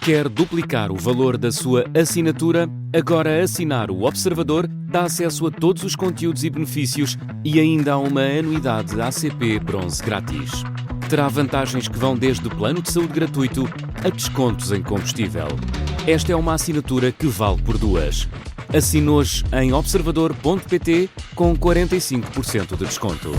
Quer duplicar o valor da sua assinatura? Agora assinar o Observador dá acesso a todos os conteúdos e benefícios e ainda há uma anuidade ACP Bronze grátis. Terá vantagens que vão desde plano de saúde gratuito a descontos em combustível. Esta é uma assinatura que vale por duas. Assine hoje em observador.pt com 45% de desconto.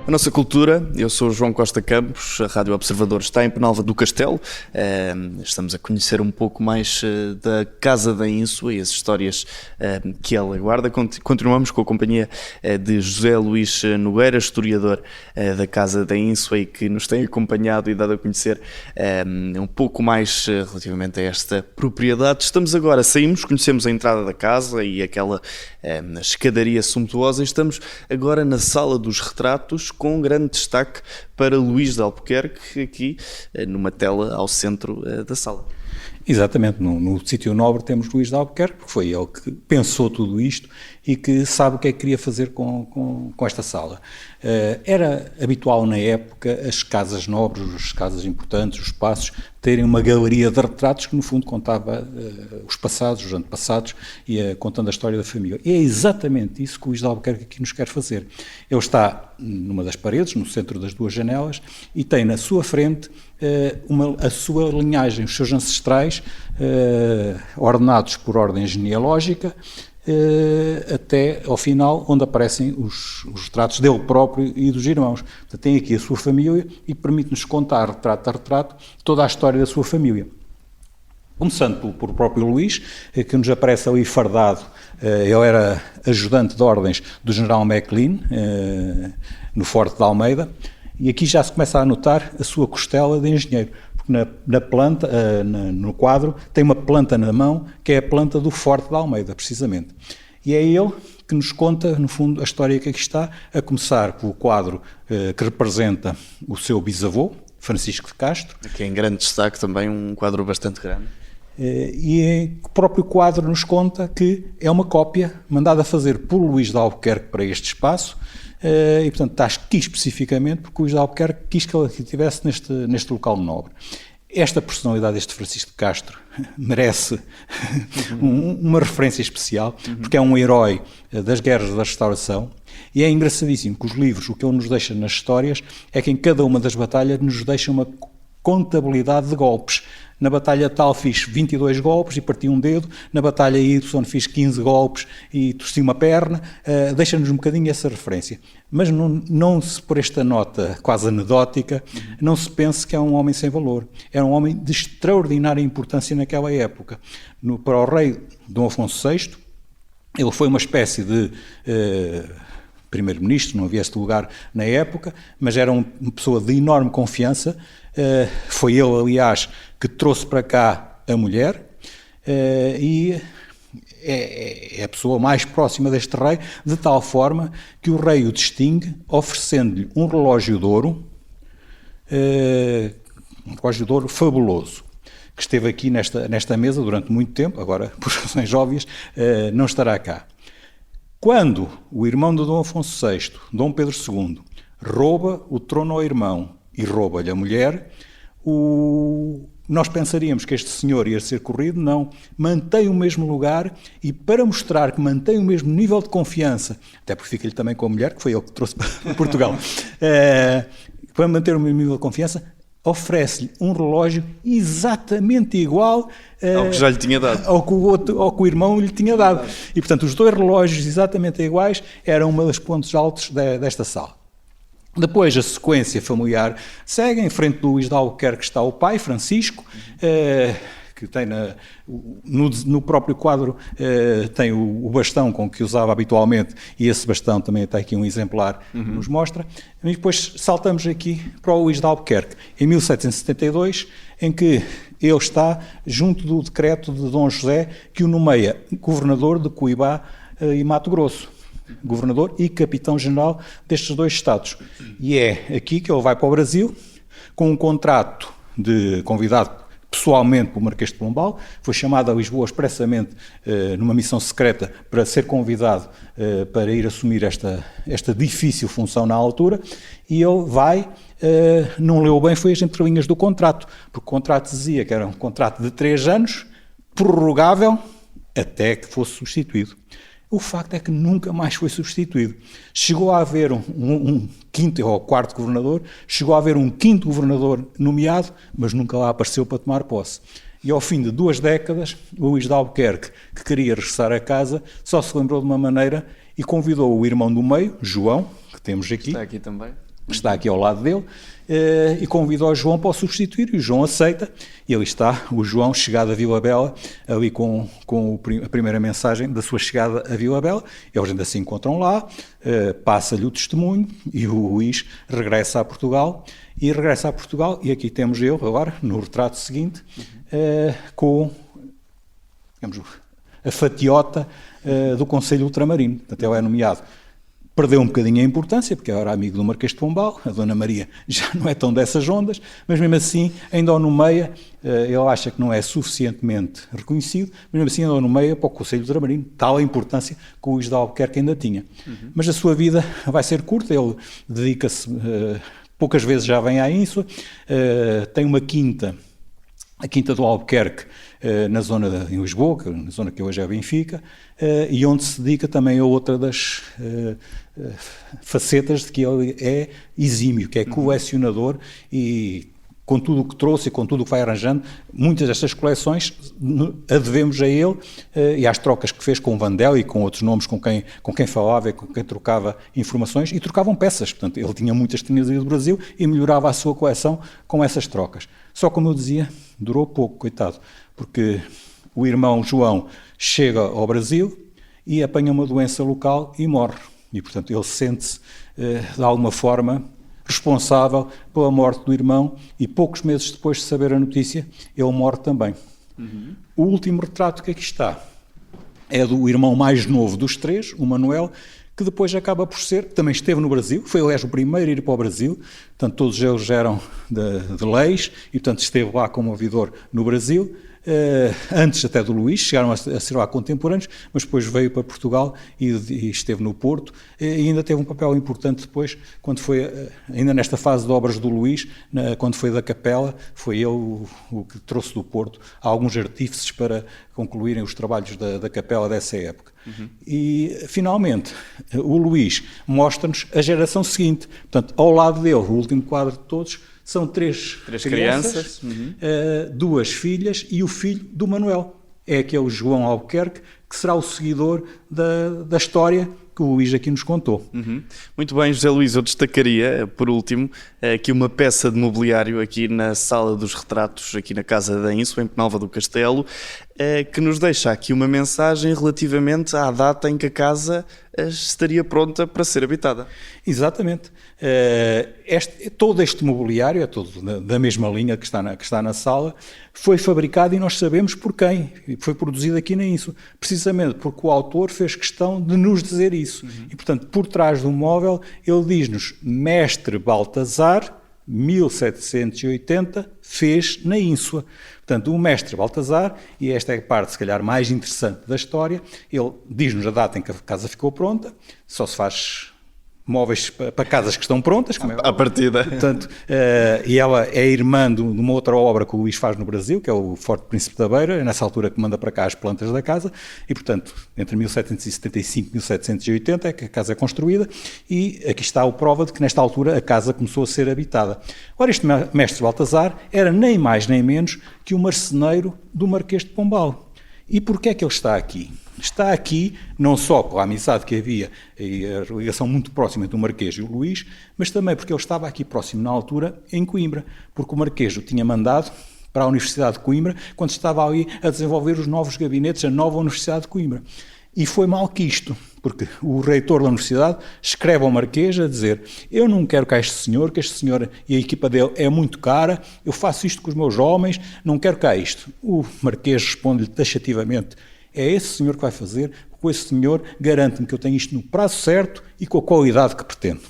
A nossa cultura, eu sou o João Costa Campos, a Rádio Observador está em Penalva do Castelo, estamos a conhecer um pouco mais da Casa da Ínsua e as histórias que ela guarda. Continuamos com a companhia de José Luís Nogueira, historiador da Casa da Ínsua e que nos tem acompanhado e dado a conhecer um pouco mais relativamente a esta propriedade. Saímos, conhecemos a entrada da casa e aquela escadaria suntuosa e estamos agora na Sala dos Retratos, com um grande destaque para Luís de Albuquerque, aqui numa tela ao centro da sala. Exatamente, no Sítio Nobre temos Luís de Albuquerque, porque foi ele que pensou tudo isto e que sabe o que é que queria fazer com esta sala. Era habitual na época as casas nobres, as casas importantes, os espaços, terem uma galeria de retratos que no fundo contava os passados, os antepassados, e contando a história da família. E é exatamente isso que o Luís de Albuquerque aqui nos quer fazer. Ele está numa das paredes, no centro das duas janelas, e tem na sua frente a sua linhagem, os seus ancestrais, ordenados por ordem genealógica, até ao final, onde aparecem os retratos dele próprio e dos irmãos. Portanto, tem aqui a sua família e permite-nos contar, retrato a retrato, toda a história da sua família. Começando pelo próprio Luís, que nos aparece ali fardado. Ele era ajudante de ordens do general Maclean, no Forte de Almeida, e aqui já se começa a notar a sua costela de engenheiro, porque na planta, no quadro, tem uma planta na mão, que é a planta do Forte de Almeida, precisamente. E é ele que nos conta, no fundo, a história que aqui está, a começar pelo quadro que representa o seu bisavô, Francisco de Castro. Aqui em grande destaque também, um quadro bastante grande. E o próprio quadro nos conta que é uma cópia mandada fazer por Luís de Albuquerque para este espaço, e portanto está aqui especificamente porque o Luís de Albuquerque quis que ele aqui estivesse neste local nobre. Esta personalidade, este Francisco de Castro, merece uma referência especial, porque é um herói das guerras da Restauração, e é engraçadíssimo que os livros, o que ele nos deixa nas histórias, é que em cada uma das batalhas nos deixa uma contabilidade de golpes. Na batalha tal fiz 22 golpes e parti um dedo, na batalha Y fiz 15 golpes e torci uma perna, deixa-nos um bocadinho essa referência. Mas não se, por esta nota quase anedótica, não se pense que é um homem sem valor. Era um homem de extraordinária importância naquela época. Para o rei Dom Afonso VI, ele foi uma espécie de primeiro-ministro, não havia este lugar na época, mas era uma pessoa de enorme confiança. Foi ele, aliás, que trouxe para cá a mulher, e é a pessoa mais próxima deste rei, de tal forma que o rei o distingue oferecendo-lhe um relógio de ouro, fabuloso, que esteve aqui nesta mesa durante muito tempo, agora, por razões óbvias, não estará cá. Quando o irmão de Dom Afonso VI, Dom Pedro II, rouba o trono ao irmão e rouba-lhe a mulher, nós pensaríamos que este senhor ia ser corrido. Não, mantém o mesmo lugar, e para mostrar que mantém o mesmo nível de confiança, até porque fica-lhe também com a mulher, que foi ele que trouxe para Portugal, para manter o mesmo nível de confiança, oferece-lhe um relógio exatamente igual ao que já lhe tinha dado, ao que o irmão lhe tinha dado. E, portanto, os dois relógios exatamente iguais eram uma das pontos altos desta sala. Depois a sequência familiar segue. Em frente do Luís de Albuquerque está o pai, Francisco, que tem no próprio quadro tem o bastão com que usava habitualmente, e esse bastão também está aqui um exemplar que nos mostra. E depois saltamos aqui para o Luís de Albuquerque, em 1772, em que ele está junto do decreto de Dom José, que o nomeia governador de Cuiabá e Mato Grosso. Governador e capitão-general destes dois estados. E é aqui que ele vai para o Brasil, com um contrato de convidado pessoalmente pelo Marquês de Pombal, foi chamado a Lisboa expressamente numa missão secreta para ser convidado para ir assumir esta difícil função na altura, e ele vai, não leu bem, foi as entrelinhas do contrato, porque o contrato dizia que era um contrato de 3 anos, prorrogável até que fosse substituído. O facto é que nunca mais foi substituído. Chegou a haver um quinto ou quarto governador, chegou a haver um quinto governador nomeado, mas nunca lá apareceu para tomar posse. E ao fim de 2 décadas, o Luís de Albuquerque, que queria regressar a casa, só se lembrou de uma maneira e convidou o irmão do meio, João, que temos aqui. Está aqui também. Está aqui ao lado dele, e convidou o João para o substituir, e o João aceita, e ali está o João, chegado a Vila Bela, ali com a primeira mensagem da sua chegada a Vila Bela. Eles ainda se encontram lá, passa-lhe o testemunho, e o Luís regressa a Portugal, e aqui temos ele agora, no retrato seguinte, com, digamos, a fatiota do Conselho Ultramarino. Portanto, ele é nomeado. Perdeu um bocadinho a importância, porque era amigo do Marquês de Pombal, a Dona Maria já não é tão dessas ondas, mas mesmo assim ainda o nomeia, ele acha que não é suficientemente reconhecido, mas mesmo assim ainda o nomeia para o Conselho Ultramarino, tal a importância que o Luís de Albuquerque ainda tinha. Mas a sua vida vai ser curta, ele dedica-se, poucas vezes já vem à Ínsula, tem uma quinta, a Quinta do Albuquerque, na zona em Lisboa, na zona que hoje é Benfica, e onde se dedica também a outra das facetas de que ele é exímio, que é colecionador, e com tudo o que trouxe e com tudo o que vai arranjando, muitas destas coleções a devemos a ele e às trocas que fez com o Vandel e com outros nomes com quem falava e com quem trocava informações, e trocavam peças. Portanto, ele tinha muitas que tinha do Brasil e melhorava a sua coleção com essas trocas. Só, como eu dizia, durou pouco, coitado, porque o irmão João chega ao Brasil e apanha uma doença local e morre. E, portanto, ele sente-se, de alguma forma, responsável pela morte do irmão, e poucos meses depois de saber a notícia, ele morre também. O último retrato que aqui está é do irmão mais novo dos 3, o Manuel, que depois acaba por ser, também esteve no Brasil, foi aliás o primeiro a ir para o Brasil, portanto todos eles eram de leis, e portanto esteve lá como ouvidor no Brasil, antes até do Luís, chegaram a ser lá contemporâneos, mas depois veio para Portugal e esteve no Porto, e ainda teve um papel importante depois, quando foi, ainda nesta fase de obras do Luís, quando foi da Capela, foi ele o que trouxe do Porto alguns artífices para concluírem os trabalhos da Capela dessa época. E, finalmente, o Luís mostra-nos a geração seguinte, portanto, ao lado dele, o último quadro de todos, são 3 crianças, 2 filhas e o filho do Manuel. É aquele João Albuquerque, que será o seguidor da história que o Luís aqui nos contou. Muito bem, José Luís, eu destacaria, por último, aqui uma peça de mobiliário aqui na Sala dos Retratos, aqui na Casa da Ínsula, em Penalva do Castelo, que nos deixa aqui uma mensagem relativamente à data em que a casa estaria pronta para ser habitada. Exatamente. Todo este mobiliário, é todo da mesma linha que está na sala, foi fabricado, e nós sabemos por quem. Foi produzido aqui na Ínsula, precisamente porque o autor fez questão de nos dizer isso. E, portanto, por trás do móvel, ele diz-nos: Mestre Baltazar, 1780, fez na Ínsula. Portanto, o mestre Baltazar, e esta é a parte, se calhar, mais interessante da história, ele diz-nos a data em que a casa ficou pronta, só se faz móveis para casas que estão prontas, como é à partida. Portanto, e ela é irmã de uma outra obra que o Luís faz no Brasil, que é o Forte Príncipe da Beira, é nessa altura que manda para cá as plantas da casa, e, portanto, entre 1775 e 1780 é que a casa é construída, e aqui está a prova de que, nesta altura, a casa começou a ser habitada. Ora, este mestre Baltazar era nem mais nem menos que o marceneiro do Marquês de Pombal. E porquê é que ele está aqui? Está aqui não só pela amizade que havia e a ligação muito próxima entre o Marquês e o Luís, mas também porque ele estava aqui próximo na altura, em Coimbra, porque o Marquês o tinha mandado para a Universidade de Coimbra quando estava ali a desenvolver os novos gabinetes, a nova Universidade de Coimbra. E foi mal quisto, porque o reitor da universidade escreve ao Marquês a dizer: eu não quero cá este senhor, que este senhor e a equipa dele é muito cara, eu faço isto com os meus homens, não quero cá isto. O Marquês responde-lhe taxativamente: é esse senhor que vai fazer, com esse senhor, garante-me que eu tenho isto no prazo certo e com a qualidade que pretendo.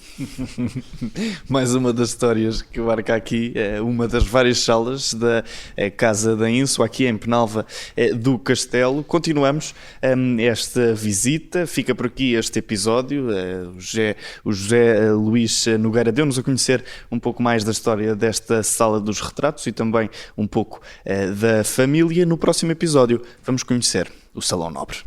Mais uma das histórias que marca aqui, uma das várias salas da Casa da Insua, aqui em Penalva do Castelo. Continuamos esta visita, fica por aqui este episódio. O José Luís Nogueira deu-nos a conhecer um pouco mais da história desta Sala dos Retratos e também um pouco da família. No próximo episódio vamos conhecer o Salão Nobre.